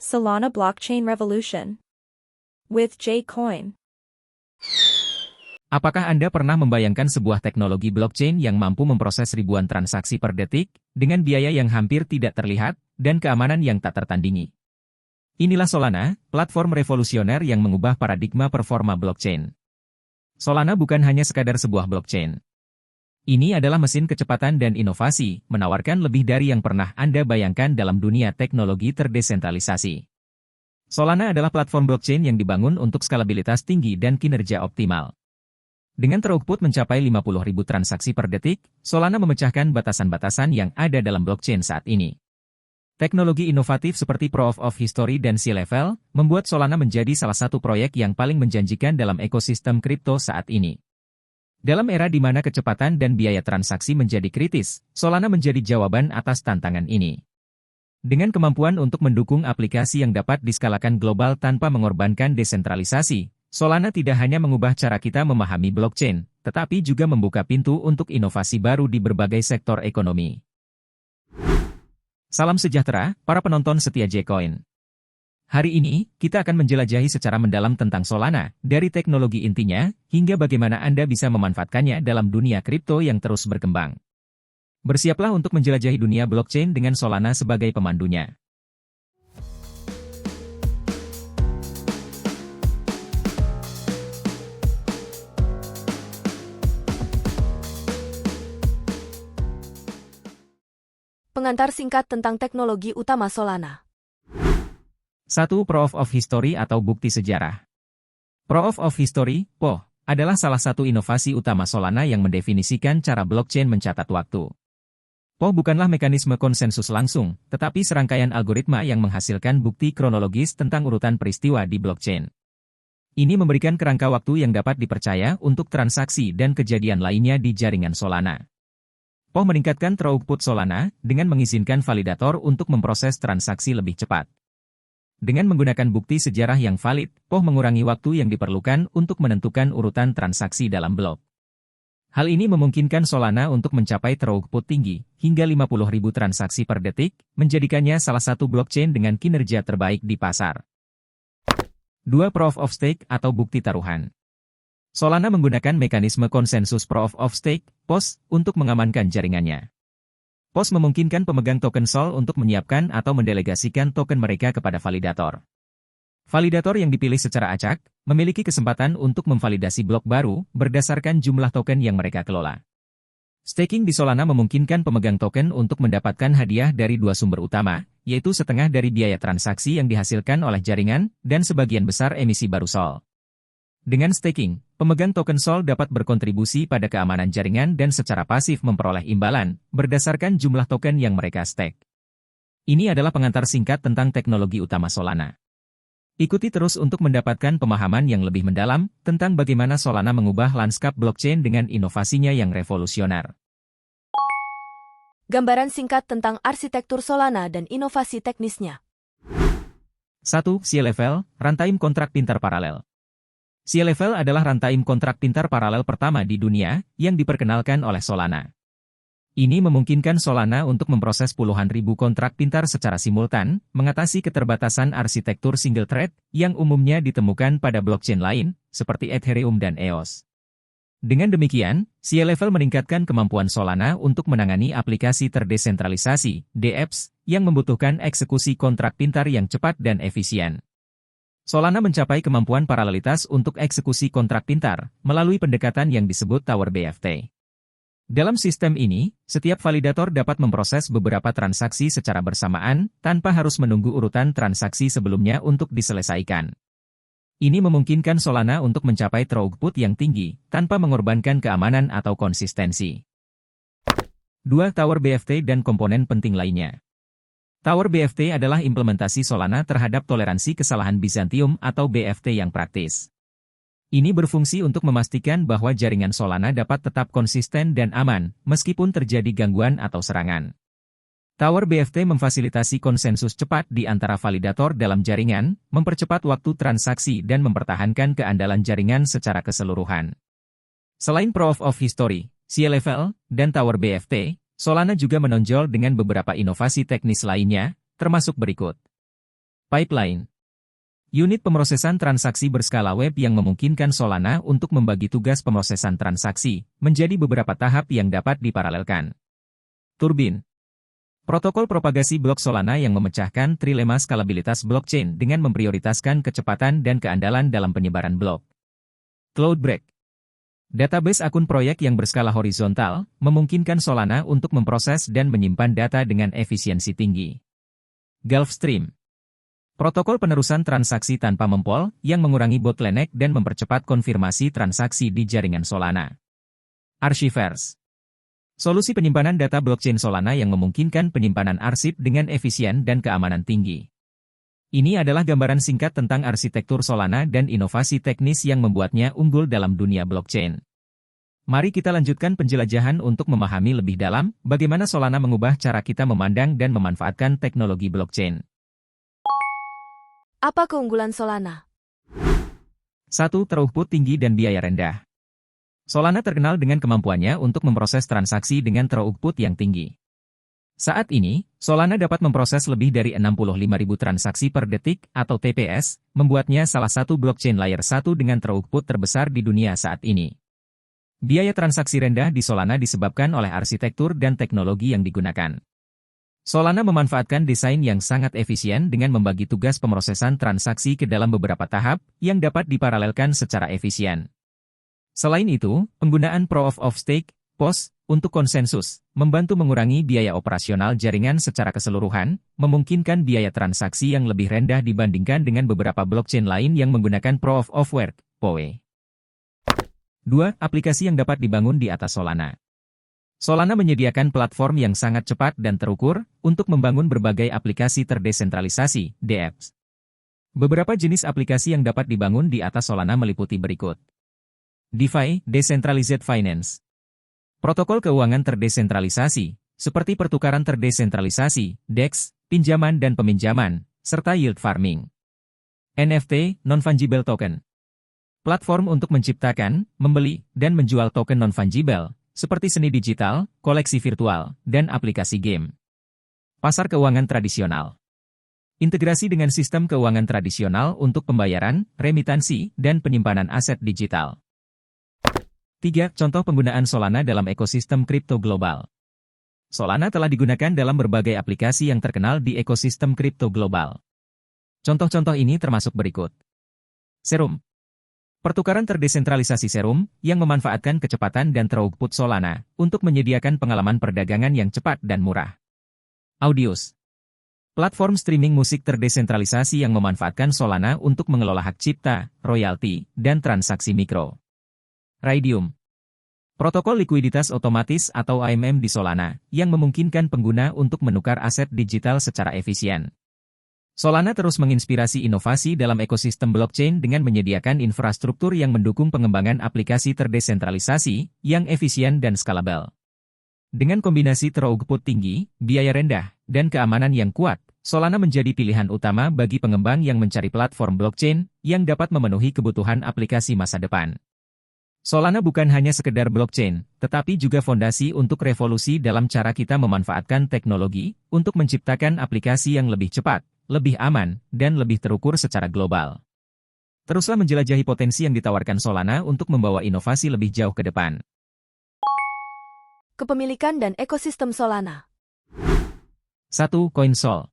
Solana Blockchain Revolution with J-Coin. Apakah Anda pernah membayangkan sebuah teknologi blockchain yang mampu memproses ribuan transaksi per detik, dengan biaya yang hampir tidak terlihat, dan keamanan yang tak tertandingi? Inilah Solana, platform revolusioner yang mengubah paradigma performa blockchain. Solana bukan hanya sekadar sebuah blockchain. Ini adalah mesin kecepatan dan inovasi, menawarkan lebih dari yang pernah Anda bayangkan dalam dunia teknologi terdesentralisasi. Solana adalah platform blockchain yang dibangun untuk skalabilitas tinggi dan kinerja optimal. Dengan throughput mencapai 50.000 transaksi per detik, Solana memecahkan batasan-batasan yang ada dalam blockchain saat ini. Teknologi inovatif seperti Proof of History dan C-Level membuat Solana menjadi salah satu proyek yang paling menjanjikan dalam ekosistem kripto saat ini. Dalam era di mana kecepatan dan biaya transaksi menjadi kritis, Solana menjadi jawaban atas tantangan ini. Dengan kemampuan untuk mendukung aplikasi yang dapat diskalakan global tanpa mengorbankan desentralisasi, Solana tidak hanya mengubah cara kita memahami blockchain, tetapi juga membuka pintu untuk inovasi baru di berbagai sektor ekonomi. Salam sejahtera, para penonton setia J-Coin. Hari ini, kita akan menjelajahi secara mendalam tentang Solana, dari teknologi intinya, hingga bagaimana Anda bisa memanfaatkannya dalam dunia kripto yang terus berkembang. Bersiaplah untuk menjelajahi dunia blockchain dengan Solana sebagai pemandunya. Pengantar singkat tentang teknologi utama Solana. 1. Proof of History atau bukti sejarah. Proof of History, POH, adalah salah satu inovasi utama Solana yang mendefinisikan cara blockchain mencatat waktu. POH bukanlah mekanisme konsensus langsung, tetapi serangkaian algoritma yang menghasilkan bukti kronologis tentang urutan peristiwa di blockchain. Ini memberikan kerangka waktu yang dapat dipercaya untuk transaksi dan kejadian lainnya di jaringan Solana. POH meningkatkan throughput Solana dengan mengizinkan validator untuk memproses transaksi lebih cepat. Dengan menggunakan bukti sejarah yang valid, POH mengurangi waktu yang diperlukan untuk menentukan urutan transaksi dalam blok. Hal ini memungkinkan Solana untuk mencapai throughput tinggi, hingga 50.000 transaksi per detik, menjadikannya salah satu blockchain dengan kinerja terbaik di pasar. 2. Proof of Stake atau bukti taruhan. Solana menggunakan mekanisme konsensus Proof of Stake, POS, untuk mengamankan jaringannya. POS memungkinkan pemegang token SOL untuk menyiapkan atau mendelegasikan token mereka kepada validator. Validator yang dipilih secara acak, memiliki kesempatan untuk memvalidasi blok baru berdasarkan jumlah token yang mereka kelola. Staking di Solana memungkinkan pemegang token untuk mendapatkan hadiah dari dua sumber utama, yaitu setengah dari biaya transaksi yang dihasilkan oleh jaringan, dan sebagian besar emisi baru SOL. Dengan staking, pemegang token SOL dapat berkontribusi pada keamanan jaringan dan secara pasif memperoleh imbalan, berdasarkan jumlah token yang mereka stake. Ini adalah pengantar singkat tentang teknologi utama Solana. Ikuti terus untuk mendapatkan pemahaman yang lebih mendalam tentang bagaimana Solana mengubah lanskap blockchain dengan inovasinya yang revolusioner. Gambaran singkat tentang arsitektur Solana dan inovasi teknisnya. 1. C-Level, runtime kontrak pintar paralel. C-Level adalah runtime kontrak pintar paralel pertama di dunia yang diperkenalkan oleh Solana. Ini memungkinkan Solana untuk memproses puluhan ribu kontrak pintar secara simultan, mengatasi keterbatasan arsitektur single thread yang umumnya ditemukan pada blockchain lain, seperti Ethereum dan EOS. Dengan demikian, C-Level meningkatkan kemampuan Solana untuk menangani aplikasi terdesentralisasi, dApps, yang membutuhkan eksekusi kontrak pintar yang cepat dan efisien. Solana mencapai kemampuan paralelitas untuk eksekusi kontrak pintar, melalui pendekatan yang disebut Tower BFT. Dalam sistem ini, setiap validator dapat memproses beberapa transaksi secara bersamaan, tanpa harus menunggu urutan transaksi sebelumnya untuk diselesaikan. Ini memungkinkan Solana untuk mencapai throughput yang tinggi, tanpa mengorbankan keamanan atau konsistensi. 2. Tower BFT dan komponen penting lainnya. Tower BFT adalah implementasi Solana terhadap toleransi kesalahan Byzantium atau BFT yang praktis. Ini berfungsi untuk memastikan bahwa jaringan Solana dapat tetap konsisten dan aman, meskipun terjadi gangguan atau serangan. Tower BFT memfasilitasi konsensus cepat di antara validator dalam jaringan, mempercepat waktu transaksi dan mempertahankan keandalan jaringan secara keseluruhan. Selain Proof of History, C-Level, dan Tower BFT, Solana juga menonjol dengan beberapa inovasi teknis lainnya, termasuk berikut. Pipeline. Unit pemrosesan transaksi berskala web yang memungkinkan Solana untuk membagi tugas pemrosesan transaksi menjadi beberapa tahap yang dapat diparalelkan. Turbin. Protokol propagasi blok Solana yang memecahkan trilema skalabilitas blockchain dengan memprioritaskan kecepatan dan keandalan dalam penyebaran blok. Cloudbreak. Database akun proyek yang berskala horizontal memungkinkan Solana untuk memproses dan menyimpan data dengan efisiensi tinggi. Gulfstream. Protokol penerusan transaksi tanpa mempol yang mengurangi bottleneck dan mempercepat konfirmasi transaksi di jaringan Solana. Archivers. Solusi penyimpanan data blockchain Solana yang memungkinkan penyimpanan arsip dengan efisien dan keamanan tinggi. Ini adalah gambaran singkat tentang arsitektur Solana dan inovasi teknis yang membuatnya unggul dalam dunia blockchain. Mari kita lanjutkan penjelajahan untuk memahami lebih dalam bagaimana Solana mengubah cara kita memandang dan memanfaatkan teknologi blockchain. Apa keunggulan Solana? 1. Throughput tinggi dan biaya rendah. Solana terkenal dengan kemampuannya untuk memproses transaksi dengan throughput yang tinggi. Saat ini, Solana dapat memproses lebih dari 65.000 transaksi per detik atau TPS, membuatnya salah satu blockchain layer 1 dengan throughput terbesar di dunia saat ini. Biaya transaksi rendah di Solana disebabkan oleh arsitektur dan teknologi yang digunakan. Solana memanfaatkan desain yang sangat efisien dengan membagi tugas pemrosesan transaksi ke dalam beberapa tahap yang dapat diparalelkan secara efisien. Selain itu, penggunaan Proof of Stake, POS, untuk konsensus, membantu mengurangi biaya operasional jaringan secara keseluruhan, memungkinkan biaya transaksi yang lebih rendah dibandingkan dengan beberapa blockchain lain yang menggunakan Proof of Work, PoW. 2. Aplikasi yang dapat dibangun di atas Solana. Solana menyediakan platform yang sangat cepat dan terukur untuk membangun berbagai aplikasi terdesentralisasi, DApps. Beberapa jenis aplikasi yang dapat dibangun di atas Solana meliputi berikut. DeFi, Decentralized Finance. Protokol keuangan terdesentralisasi, seperti pertukaran terdesentralisasi, DEX, pinjaman dan peminjaman, serta yield farming. NFT, Non-Fungible Token. Platform untuk menciptakan, membeli, dan menjual token non-fungible, seperti seni digital, koleksi virtual, dan aplikasi game. Pasar keuangan tradisional. Integrasi dengan sistem keuangan tradisional untuk pembayaran, remitansi, dan penyimpanan aset digital. 3. Contoh penggunaan Solana dalam ekosistem kripto global. Solana telah digunakan dalam berbagai aplikasi yang terkenal di ekosistem kripto global. Contoh-contoh ini termasuk berikut. Serum. Pertukaran terdesentralisasi Serum yang memanfaatkan kecepatan dan throughput Solana untuk menyediakan pengalaman perdagangan yang cepat dan murah. Audius. Platform streaming musik terdesentralisasi yang memanfaatkan Solana untuk mengelola hak cipta, royalti, dan transaksi mikro. Raydium. Protokol likuiditas otomatis atau AMM di Solana yang memungkinkan pengguna untuk menukar aset digital secara efisien. Solana terus menginspirasi inovasi dalam ekosistem blockchain dengan menyediakan infrastruktur yang mendukung pengembangan aplikasi terdesentralisasi yang efisien dan skalabel. Dengan kombinasi throughput tinggi, biaya rendah, dan keamanan yang kuat, Solana menjadi pilihan utama bagi pengembang yang mencari platform blockchain yang dapat memenuhi kebutuhan aplikasi masa depan. Solana bukan hanya sekedar blockchain, tetapi juga fondasi untuk revolusi dalam cara kita memanfaatkan teknologi untuk menciptakan aplikasi yang lebih cepat, lebih aman, dan lebih terukur secara global. Teruslah menjelajahi potensi yang ditawarkan Solana untuk membawa inovasi lebih jauh ke depan. Kepemilikan dan ekosistem Solana. 1. CoinSol.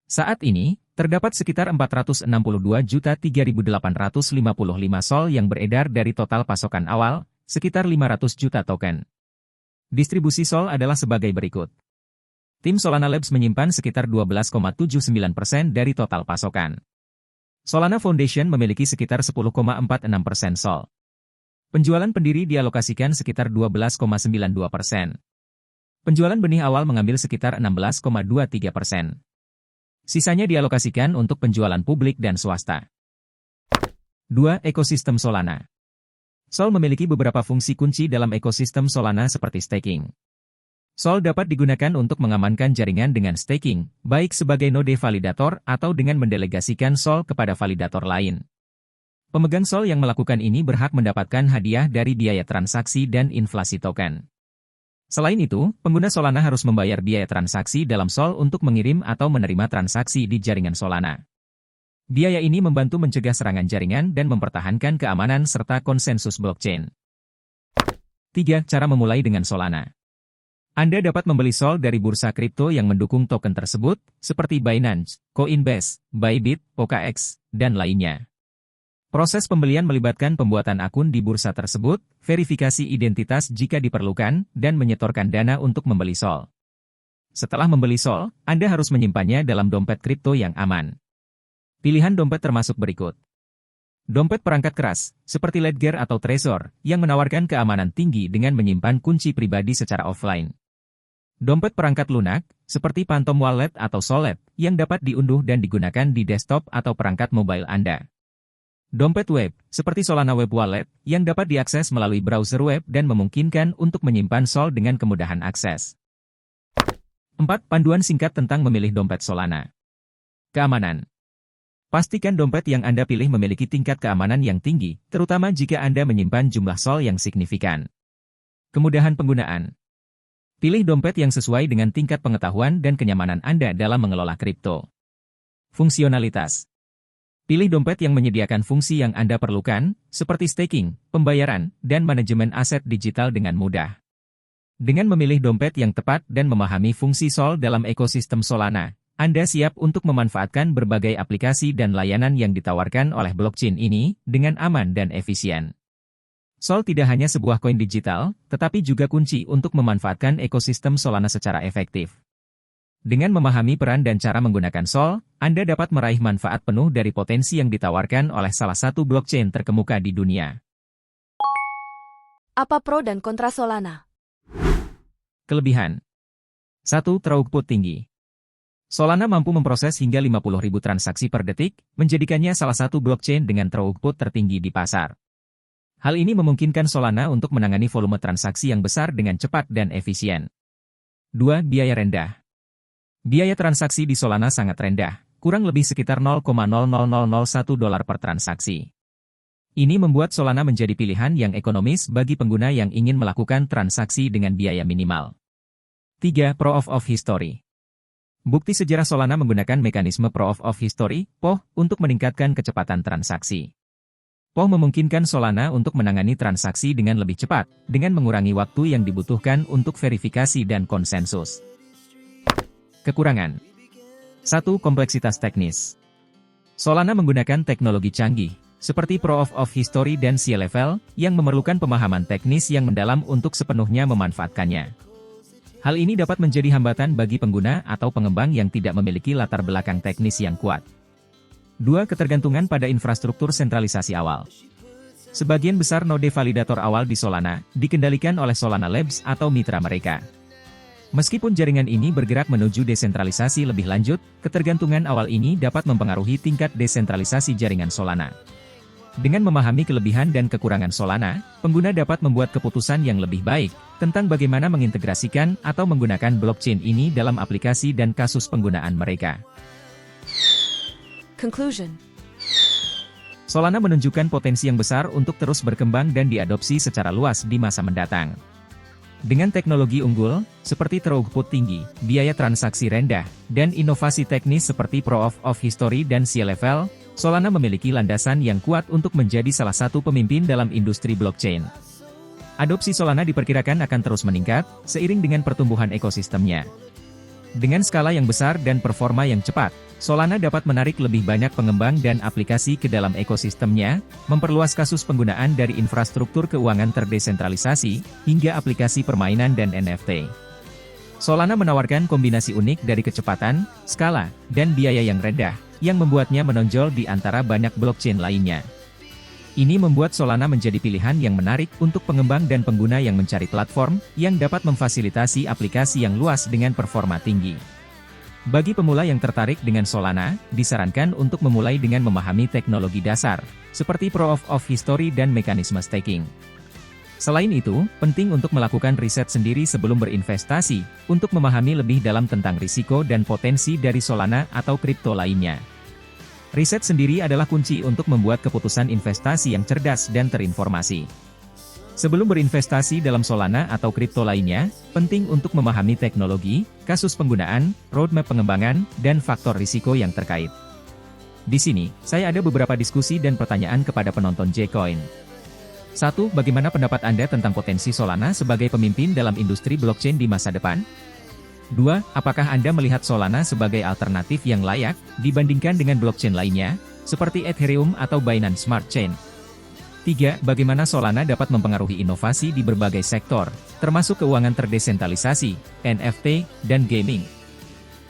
Saat ini, terdapat sekitar 462.003.855 Sol yang beredar dari total pasokan awal, sekitar 500 juta token. Distribusi Sol adalah sebagai berikut. Tim Solana Labs menyimpan sekitar 12,79% dari total pasokan. Solana Foundation memiliki sekitar 10,46% Sol. Penjualan pendiri dialokasikan sekitar 12,92%. Penjualan benih awal mengambil sekitar 16,23%. Sisanya dialokasikan untuk penjualan publik dan swasta. 2. Ekosistem Solana. Sol memiliki beberapa fungsi kunci dalam ekosistem Solana seperti staking. Sol dapat digunakan untuk mengamankan jaringan dengan staking, baik sebagai node validator atau dengan mendelegasikan Sol kepada validator lain. Pemegang Sol yang melakukan ini berhak mendapatkan hadiah dari biaya transaksi dan inflasi token. Selain itu, pengguna Solana harus membayar biaya transaksi dalam Sol untuk mengirim atau menerima transaksi di jaringan Solana. Biaya ini membantu mencegah serangan jaringan dan mempertahankan keamanan serta konsensus blockchain. 3. Cara memulai dengan Solana. Anda dapat membeli Sol dari bursa kripto yang mendukung token tersebut, seperti Binance, Coinbase, Bybit, OKX, dan lainnya. Proses pembelian melibatkan pembuatan akun di bursa tersebut, verifikasi identitas jika diperlukan, dan menyetorkan dana untuk membeli Sol. Setelah membeli Sol, Anda harus menyimpannya dalam dompet kripto yang aman. Pilihan dompet termasuk berikut. Dompet perangkat keras, seperti Ledger atau Trezor, yang menawarkan keamanan tinggi dengan menyimpan kunci pribadi secara offline. Dompet perangkat lunak, seperti Phantom Wallet atau Solid, yang dapat diunduh dan digunakan di desktop atau perangkat mobile Anda. Dompet web, seperti Solana Web Wallet, yang dapat diakses melalui browser web dan memungkinkan untuk menyimpan Sol dengan kemudahan akses. 4. Panduan singkat tentang memilih dompet Solana. Keamanan. Pastikan dompet yang Anda pilih memiliki tingkat keamanan yang tinggi, terutama jika Anda menyimpan jumlah Sol yang signifikan. Kemudahan penggunaan. Pilih dompet yang sesuai dengan tingkat pengetahuan dan kenyamanan Anda dalam mengelola kripto. Fungsionalitas. Pilih dompet yang menyediakan fungsi yang Anda perlukan, seperti staking, pembayaran, dan manajemen aset digital dengan mudah. Dengan memilih dompet yang tepat dan memahami fungsi Sol dalam ekosistem Solana, Anda siap untuk memanfaatkan berbagai aplikasi dan layanan yang ditawarkan oleh blockchain ini dengan aman dan efisien. Sol tidak hanya sebuah koin digital, tetapi juga kunci untuk memanfaatkan ekosistem Solana secara efektif. Dengan memahami peran dan cara menggunakan Sol, Anda dapat meraih manfaat penuh dari potensi yang ditawarkan oleh salah satu blockchain terkemuka di dunia. Apa pro dan kontra Solana? Kelebihan. 1. Throughput tinggi. Solana mampu memproses hingga 50.000 transaksi per detik, menjadikannya salah satu blockchain dengan throughput tertinggi di pasar. Hal ini memungkinkan Solana untuk menangani volume transaksi yang besar dengan cepat dan efisien. 2. Biaya rendah. Biaya transaksi di Solana sangat rendah, kurang lebih sekitar $0,00001 per transaksi. Ini membuat Solana menjadi pilihan yang ekonomis bagi pengguna yang ingin melakukan transaksi dengan biaya minimal. 3. Proof of History. Bukti sejarah Solana menggunakan mekanisme Proof of History, POH, untuk meningkatkan kecepatan transaksi. POH memungkinkan Solana untuk menangani transaksi dengan lebih cepat, dengan mengurangi waktu yang dibutuhkan untuk verifikasi dan konsensus. Kekurangan. 1. Kompleksitas teknis. Solana menggunakan teknologi canggih, seperti Proof of History dan C-Level, yang memerlukan pemahaman teknis yang mendalam untuk sepenuhnya memanfaatkannya. Hal ini dapat menjadi hambatan bagi pengguna atau pengembang yang tidak memiliki latar belakang teknis yang kuat. 2. Ketergantungan pada infrastruktur sentralisasi awal. Sebagian besar node validator awal di Solana dikendalikan oleh Solana Labs atau mitra mereka. Meskipun jaringan ini bergerak menuju desentralisasi lebih lanjut, ketergantungan awal ini dapat mempengaruhi tingkat desentralisasi jaringan Solana. Dengan memahami kelebihan dan kekurangan Solana, pengguna dapat membuat keputusan yang lebih baik tentang bagaimana mengintegrasikan atau menggunakan blockchain ini dalam aplikasi dan kasus penggunaan mereka. Conclusion. Solana menunjukkan potensi yang besar untuk terus berkembang dan diadopsi secara luas di masa mendatang. Dengan teknologi unggul, seperti throughput tinggi, biaya transaksi rendah, dan inovasi teknis seperti Proof of History dan C-Level, Solana memiliki landasan yang kuat untuk menjadi salah satu pemimpin dalam industri blockchain. Adopsi Solana diperkirakan akan terus meningkat, seiring dengan pertumbuhan ekosistemnya. Dengan skala yang besar dan performa yang cepat, Solana dapat menarik lebih banyak pengembang dan aplikasi ke dalam ekosistemnya, memperluas kasus penggunaan dari infrastruktur keuangan terdesentralisasi, hingga aplikasi permainan dan NFT. Solana menawarkan kombinasi unik dari kecepatan, skala, dan biaya yang rendah, yang membuatnya menonjol di antara banyak blockchain lainnya. Ini membuat Solana menjadi pilihan yang menarik untuk pengembang dan pengguna yang mencari platform yang dapat memfasilitasi aplikasi yang luas dengan performa tinggi. Bagi pemula yang tertarik dengan Solana, disarankan untuk memulai dengan memahami teknologi dasar, seperti Proof of History dan mekanisme staking. Selain itu, penting untuk melakukan riset sendiri sebelum berinvestasi, untuk memahami lebih dalam tentang risiko dan potensi dari Solana atau kripto lainnya. Riset sendiri adalah kunci untuk membuat keputusan investasi yang cerdas dan terinformasi. Sebelum berinvestasi dalam Solana atau kripto lainnya, penting untuk memahami teknologi, kasus penggunaan, roadmap pengembangan, dan faktor risiko yang terkait. Di sini, saya ada beberapa diskusi dan pertanyaan kepada penonton J-Coin. 1. Bagaimana pendapat Anda tentang potensi Solana sebagai pemimpin dalam industri blockchain di masa depan? 2. Apakah Anda melihat Solana sebagai alternatif yang layak dibandingkan dengan blockchain lainnya, seperti Ethereum atau Binance Smart Chain? 3. Bagaimana Solana dapat mempengaruhi inovasi di berbagai sektor, termasuk keuangan terdesentralisasi, NFT, dan gaming?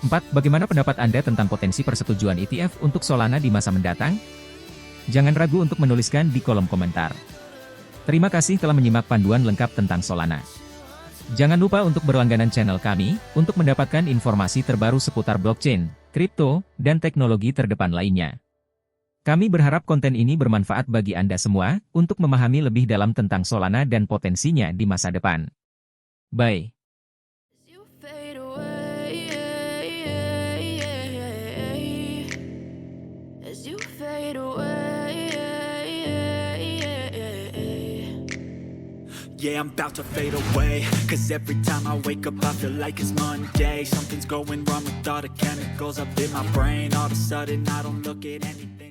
4. Bagaimana pendapat Anda tentang potensi persetujuan ETF untuk Solana di masa mendatang? Jangan ragu untuk menuliskan di kolom komentar. Terima kasih telah menyimak panduan lengkap tentang Solana. Jangan lupa untuk berlangganan channel kami, untuk mendapatkan informasi terbaru seputar blockchain, kripto, dan teknologi terdepan lainnya. Kami berharap konten ini bermanfaat bagi Anda semua, untuk memahami lebih dalam tentang Solana dan potensinya di masa depan. Bye. You fade away, as you fade away. Yeah, I'm about to fade away, 'cause every time I wake up I feel like it's Monday. Something's going wrong with all the chemicals up in my brain. All of a sudden I don't look at anything